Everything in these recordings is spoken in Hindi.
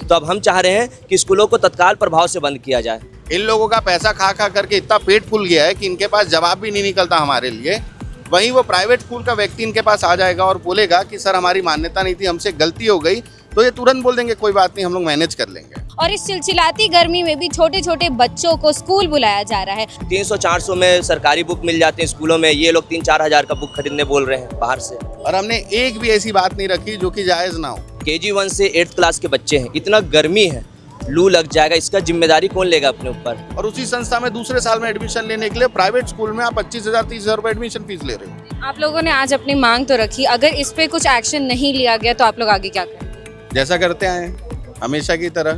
तो अब हम चाह रहे हैं कि स्कूलों को तत्काल प्रभाव से बंद किया जाए। इन लोगों का पैसा खा खा करके इतना पेट फूल गया है कि इनके पास जवाब भी नहीं निकलता हमारे लिए। वहीं वो प्राइवेट स्कूल का व्यक्ति इनके पास आ जाएगा और बोलेगा कि सर हमारी मान्यता नहीं थी, हमसे गलती हो गई, तो ये तुरंत बोल देंगे कोई बात नहीं, हम लोग मैनेज कर लेंगे। और इस चिलचिलाती गर्मी में भी छोटे छोटे बच्चों को स्कूल बुलाया जा रहा है। 300-400 में सरकारी बुक मिल जाते हैं स्कूलों में, ये लोग 3-4 हज़ार का बुक खरीदने बोल रहे हैं बाहर से। और हमने एक भी ऐसी बात नहीं रखी जो कि जायज़ ना हो। KG 1 से 8th क्लास के बच्चे हैं, इतना गर्मी है, लू लग जाएगा, इसका जिम्मेदारी कौन लेगा अपने ऊपर। और उसी संस्था में दूसरे साल में एडमिशन लेने के लिए प्राइवेट स्कूल में आप 25,000-30,000 रुपये एडमिशन फीस ले रहे हो। आप लोगों ने आज अपनी मांग तो रखी, अगर इस पे कुछ एक्शन नहीं लिया गया तो आप लोग आगे क्या करें? जैसा करते आए हैं हमेशा की तरह।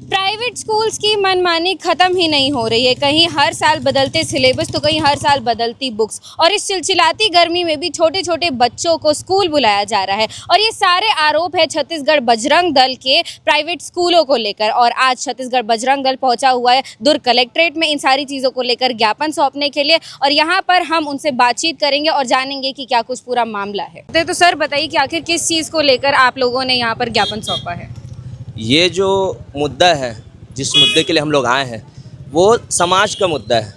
प्राइवेट स्कूल्स की मनमानी खत्म ही नहीं हो रही है, कहीं हर साल बदलते सिलेबस तो कहीं हर साल बदलती बुक्स, और इस चिलचिलाती गर्मी में भी छोटे छोटे बच्चों को स्कूल बुलाया जा रहा है। और ये सारे आरोप है छत्तीसगढ़ बजरंग दल के प्राइवेट स्कूलों को लेकर। और आज छत्तीसगढ़ बजरंग दल पहुंचा हुआ है दुर्ग कलेक्ट्रेट में इन सारी चीज़ों को लेकर ज्ञापन सौंपने के लिए, और यहाँ पर हम उनसे बातचीत करेंगे और जानेंगे कि क्या कुछ पूरा मामला है। तो सर बताइए कि आखिर किस चीज़ को लेकर आप लोगों ने यहाँ पर ज्ञापन सौंपा है? ये जो मुद्दा है, जिस मुद्दे के लिए हम लोग आए हैं, वो समाज का मुद्दा है।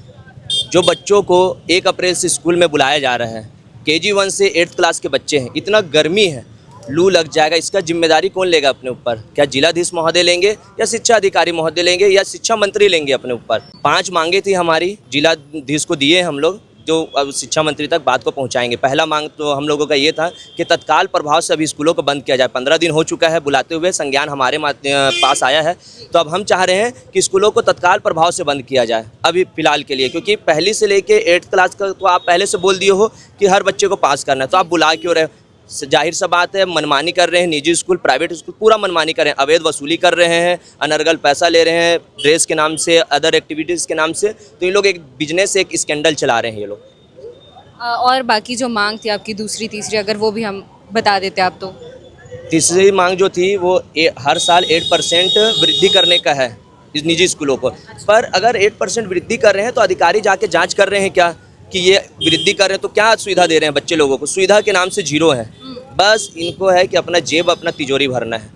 जो बच्चों को 1 अप्रैल से स्कूल में बुलाया जा रहा है, KG 1 से 8th क्लास के बच्चे हैं, इतना गर्मी है, लू लग जाएगा, इसका जिम्मेदारी कौन लेगा अपने ऊपर? क्या जिलाधीश महोदय लेंगे या शिक्षा अधिकारी महोदय लेंगे या शिक्षा मंत्री लेंगे अपने ऊपर? 5 मांगे थी हमारी, जिलाधीश को दिए हम लोग, जो अब शिक्षा मंत्री तक बात को पहुंचाएंगे। पहला मांग तो हम लोगों का ये था कि तत्काल प्रभाव से अभी स्कूलों को बंद किया जाए। 15 दिन हो चुका है बुलाते हुए, संज्ञान हमारे पास आया है, तो अब हम चाह रहे हैं कि स्कूलों को तत्काल प्रभाव से बंद किया जाए अभी फ़िलहाल के लिए, क्योंकि पहली से लेके 8th क्लास का तो आप पहले से बोल दिए हो कि हर बच्चे को पास करना है, तो आप बुला क्यों रहे? जाहिर सा बात है, मनमानी कर रहे हैं। निजी स्कूल, प्राइवेट स्कूल पूरा मनमानी कर रहे हैं, अवैध वसूली कर रहे हैं, अनर्गल पैसा ले रहे हैं ड्रेस के नाम से, अदर एक्टिविटीज़ के नाम से। तो ये लोग एक बिजनेस, एक स्कैंडल चला रहे हैं ये लोग। और बाकी जो मांग थी आपकी दूसरी तीसरी, अगर वो भी हम बता देते आप तो। तीसरी मांग जो थी वो हर साल 8% वृद्धि करने का है इस निजी स्कूलों को। पर अगर 8% वृद्धि कर रहे हैं तो अधिकारी जाके जांच कर रहे हैं क्या कि ये वृद्धि कर रहे हैं तो क्या सुविधा दे रहे हैं बच्चे लोगों को? सुविधा के नाम से जीरो है, बस इनको है कि अपना जेब, अपना तिजोरी भरना है।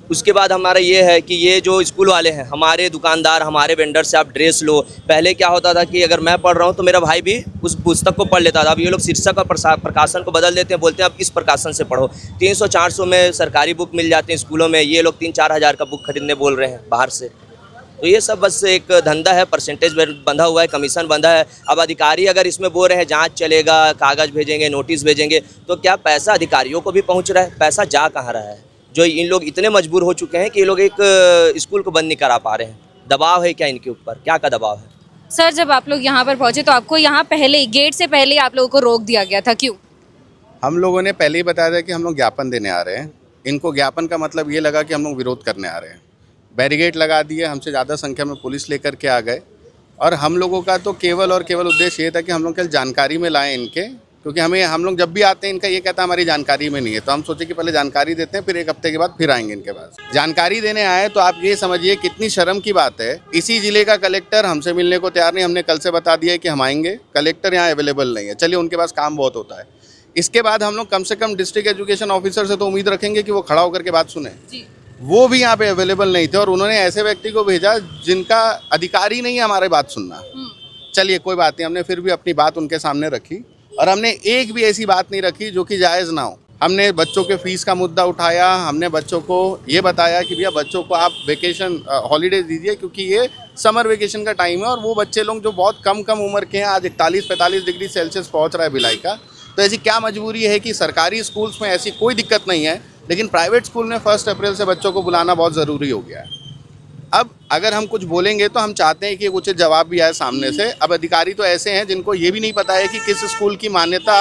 उसके बाद हमारा ये है कि ये जो स्कूल वाले हैं, हमारे दुकानदार, हमारे वेंडर से आप ड्रेस लो। पहले क्या होता था कि अगर मैं पढ़ रहा हूँ तो मेरा भाई भी उस पुस्तक को पढ़ लेता था। अब ये लोग शीर्षक और प्रकाशन को बदल देते हैं, बोलते हैं आप इस प्रकाशन से पढ़ो। 300-400 में सरकारी बुक मिल जाते हैं स्कूलों में, ये लोग 3-4 हज़ार का बुक खरीदने बोल रहे हैं बाहर से। तो ये सब बस एक धंधा है, परसेंटेज बंधा हुआ है, कमीशन बंधा है। अब अधिकारी अगर इसमें बोल रहे हैं जांच चलेगा, कागज़ भेजेंगे, नोटिस भेजेंगे, तो क्या पैसा अधिकारियों को भी पहुंच रहा है? पैसा जा कहाँ रहा है? जो इन लोग इतने मजबूर हो चुके हैं कि ये लोग एक स्कूल को बंद नहीं करा पा रहे हैं। दबाव है क्या इनके ऊपर? क्या का दबाव है? सर जब आप लोग यहाँ पर पहुँचे तो आपको यहाँ पहले गेट से पहले आप लोगों को रोक दिया गया था, क्यों? हम लोगों ने पहले ही बताया था कि हम लोग ज्ञापन देने आ रहे हैं। इनको ज्ञापन का मतलब ये लगा कि हम लोग विरोध करने आ रहे हैं। बैरिकेड लगा दिए, हमसे ज़्यादा संख्या में पुलिस लेकर के आ गए। और हम लोगों का तो केवल और केवल उद्देश्य ये था कि हम लोग कल जानकारी में लाएँ इनके, क्योंकि हम लोग जब भी आते हैं इनका ये कहता है हमारी जानकारी में नहीं है। तो हम सोचे कि पहले जानकारी देते हैं, फिर 1 हफ्ते के बाद फिर आएंगे इनके पास। जानकारी देने आए तो आप ये समझिए कितनी शर्म की बात है। इसी ज़िले का कलेक्टर हमसे मिलने को तैयार नहीं। हमने कल से बता दिया है कि हम आएंगे, कलेक्टर यहाँ अवेलेबल नहीं है। चलिए, उनके पास काम बहुत होता है। इसके बाद हम लोग कम से कम डिस्ट्रिक्ट एजुकेशन ऑफिसर से तो उम्मीद रखेंगे कि वो खड़ा होकर के बात सुने। वो भी यहाँ पे अवेलेबल नहीं थे और उन्होंने ऐसे व्यक्ति को भेजा जिनका अधिकार ही नहीं है हमारी बात सुनना। चलिए कोई बात नहीं, हमने फिर भी अपनी बात उनके सामने रखी और हमने एक भी ऐसी बात नहीं रखी जो कि जायज़ ना हो। हमने बच्चों के फीस का मुद्दा उठाया। हमने बच्चों को ये बताया कि भैया बच्चों को आप वेकेशन हॉलीडेज दीजिए, क्योंकि ये समर वेकेशन का टाइम है और वो बच्चे लोग जो बहुत कम उम्र के हैं, आज 41-45 डिग्री सेल्सियस पहुँच रहा है भिलाई का, तो ऐसी क्या मजबूरी है कि सरकारी स्कूल्स में ऐसी कोई दिक्कत नहीं है, लेकिन प्राइवेट स्कूल में 1 अप्रैल से बच्चों को बुलाना बहुत ज़रूरी हो गया है। अब अगर हम कुछ बोलेंगे तो हम चाहते हैं कि एक उचित जवाब भी आए सामने से। अब अधिकारी तो ऐसे हैं जिनको ये भी नहीं पता है कि किस स्कूल की मान्यता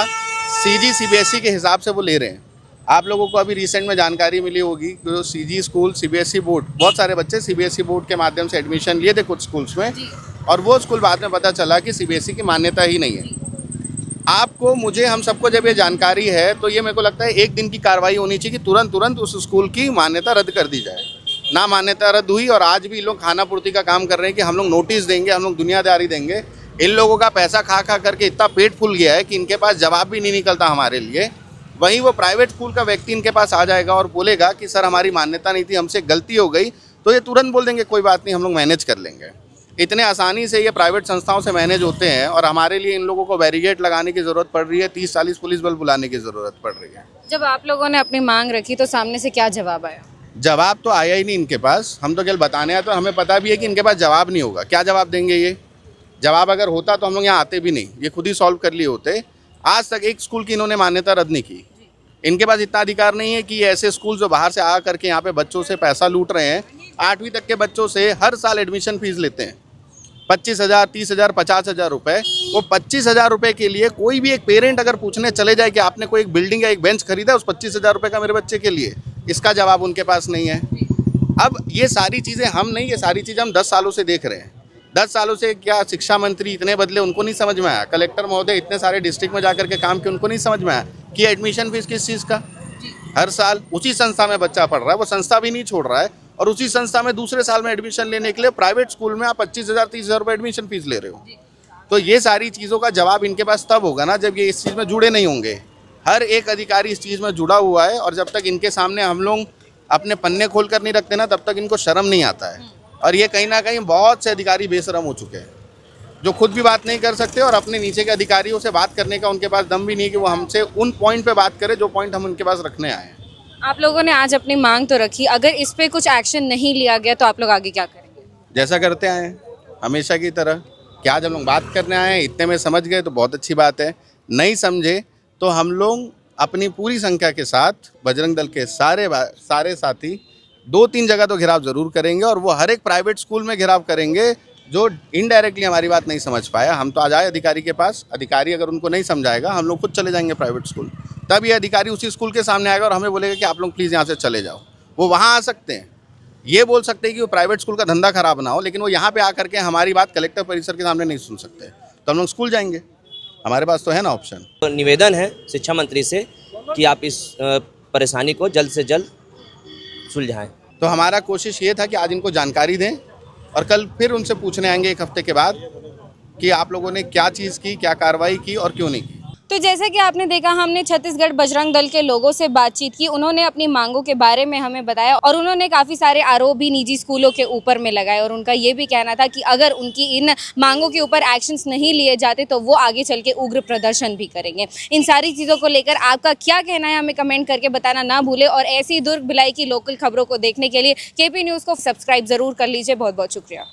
CG CBSE के हिसाब से वो ले रहे हैं। आप लोगों को अभी रिसेंट में जानकारी मिली होगी कि जो CG स्कूल CBSE बोर्ड, बहुत सारे बच्चे CBSE बोर्ड के माध्यम से एडमिशन लिए थे कुछ स्कूल्स में, और वो स्कूल बाद में पता चला कि CBSE की मान्यता ही नहीं है। आपको, मुझे, हम सबको जब ये जानकारी है तो ये मेरे को लगता है 1 दिन की कार्रवाई होनी चाहिए कि तुरंत उस स्कूल की मान्यता रद्द कर दी जाए। ना मान्यता रद्द हुई और आज भी लोग खाना पूर्ति का काम कर रहे हैं कि हम लोग नोटिस देंगे, हम लोग दुनियादारी देंगे। इन लोगों का पैसा खा खा करके इतना पेट फूल गया है कि इनके पास जवाब भी नहीं निकलता हमारे लिए। वहीं वो प्राइवेट स्कूल का व्यक्ति इनके पास आ जाएगा और बोलेगा कि सर हमारी मान्यता नहीं थी, हमसे गलती हो गई, तो ये तुरंत बोल देंगे कोई बात नहीं, हम लोग मैनेज कर लेंगे। इतने आसानी से ये प्राइवेट संस्थाओं से मैनेज होते हैं और हमारे लिए इन लोगों को बैरिकेड लगाने की ज़रूरत पड़ रही है, 30-40 पुलिस बल बुलाने की ज़रूरत पड़ रही है। जब आप लोगों ने अपनी मांग रखी तो सामने से क्या जवाब आया? जवाब तो आया ही नहीं इनके पास। हम तो केवल बताने आए, तो हमें पता भी है कि इनके पास जवाब नहीं होगा। क्या जवाब देंगे ये? जवाब अगर होता तो हम लोग यहाँ आते भी नहीं, ये खुद ही सॉल्व कर लिए होते। आज तक एक स्कूल की इन्होंने मान्यता रद्द नहीं की। इनके पास इतना अधिकार नहीं है कि ये ऐसे स्कूल जो बाहर से आ करके यहाँ पे बच्चों से पैसा लूट रहे हैं, 8वीं तक के बच्चों से हर साल एडमिशन फीस लेते हैं 25,000, 30,000, 50,000 रुपये। वो 25,000 रुपये के लिए कोई भी एक पेरेंट अगर पूछने चले जाए कि आपने कोई एक बिल्डिंग या एक बेंच खरीदा उस 25,000 रुपये का मेरे बच्चे के लिए, इसका जवाब उनके पास नहीं है। अब ये सारी चीज़ें हम नहीं, ये सारी चीज़ें हम 10 सालों से देख रहे हैं। 10 सालों से क्या शिक्षा मंत्री इतने बदले, उनको नहीं समझ में आया? कलेक्टर महोदय इतने सारे डिस्ट्रिक्ट में जाकर के काम किए, उनको नहीं समझ में आया कि एडमिशन फीस किस चीज़ का? हर साल उसी संस्था में बच्चा पढ़ रहा है, वो संस्था भी नहीं छोड़ रहा है, और उसी संस्था में दूसरे साल में एडमिशन लेने के लिए प्राइवेट स्कूल में आप 25,000, 30,000 रुपये एडमिशन फीस ले रहे हो। तो ये सारी चीज़ों का जवाब इनके पास तब होगा ना जब ये इस चीज़ में जुड़े नहीं होंगे। हर एक अधिकारी इस चीज़ में जुड़ा हुआ है, और जब तक इनके सामने हम लोग अपने पन्ने खोल कर नहीं रखते ना, तब तक इनको शर्म नहीं आता है। और ये कहीं ना कहीं बहुत से अधिकारी बेशरम हो चुके हैं, जो खुद भी बात नहीं कर सकते और अपने नीचे के अधिकारियों से बात करने का उनके पास दम भी नहीं है कि वो हमसे उन पॉइंट पे बात करें जो पॉइंट हम उनके पास रखने आए हैं। आप लोगों ने आज अपनी मांग तो रखी, अगर इस पे कुछ एक्शन नहीं लिया गया तो आप लोग आगे क्या करेंगे? जैसा करते आए हैं हमेशा की तरह कि आज हम लोग बात करने आए हैं, इतने में समझ गए तो बहुत अच्छी बात है, नहीं समझे तो हम लोग अपनी पूरी संख्या के साथ बजरंग दल के सारे साथी 2-3 जगह तो घेराव ज़रूर करेंगे, और वो हर एक प्राइवेट स्कूल में घेराव करेंगे जो इनडायरेक्टली हमारी बात नहीं समझ पाया। हम तो आ जाए अधिकारी के पास, अधिकारी अगर उनको नहीं समझाएगा हम लोग खुद चले जाएंगे प्राइवेट स्कूल, तब ये अधिकारी उसी स्कूल के सामने आएगा और हमें बोलेगा कि आप लोग प्लीज़ यहाँ से चले जाओ। वो वहाँ आ सकते हैं, ये बोल सकते हैं कि वो प्राइवेट स्कूल का धंधा खराब ना हो, लेकिन वो यहाँ पे आकर के हमारी बात कलेक्टर परिसर के सामने नहीं सुन सकते, तो हम लोग स्कूल जाएंगे, हमारे पास तो है ना ऑप्शन। तो निवेदन है शिक्षा मंत्री से कि आप इस परेशानी को जल्द से जल्द सुलझाएं। तो हमारा कोशिश ये था कि आज इनको जानकारी दें, और कल फिर उनसे पूछने आएंगे 1 हफ्ते के बाद कि आप लोगों ने क्या चीज़ की, क्या कार्रवाई की और क्यों नहीं की। तो जैसा कि आपने देखा, हमने छत्तीसगढ़ बजरंग दल के लोगों से बातचीत की, उन्होंने अपनी मांगों के बारे में हमें बताया, और उन्होंने काफ़ी सारे आरोप भी निजी स्कूलों के ऊपर में लगाए, और उनका ये भी कहना था कि अगर उनकी इन मांगों के ऊपर एक्शंस नहीं लिए जाते तो वो आगे चल के उग्र प्रदर्शन भी करेंगे। इन सारी चीज़ों को लेकर आपका क्या कहना है हमें कमेंट करके बताना ना भूलें, और ऐसी दुर्ग भिलाई की लोकल खबरों को देखने के लिए KP न्यूज़ को सब्सक्राइब ज़रूर कर लीजिए। बहुत बहुत शुक्रिया।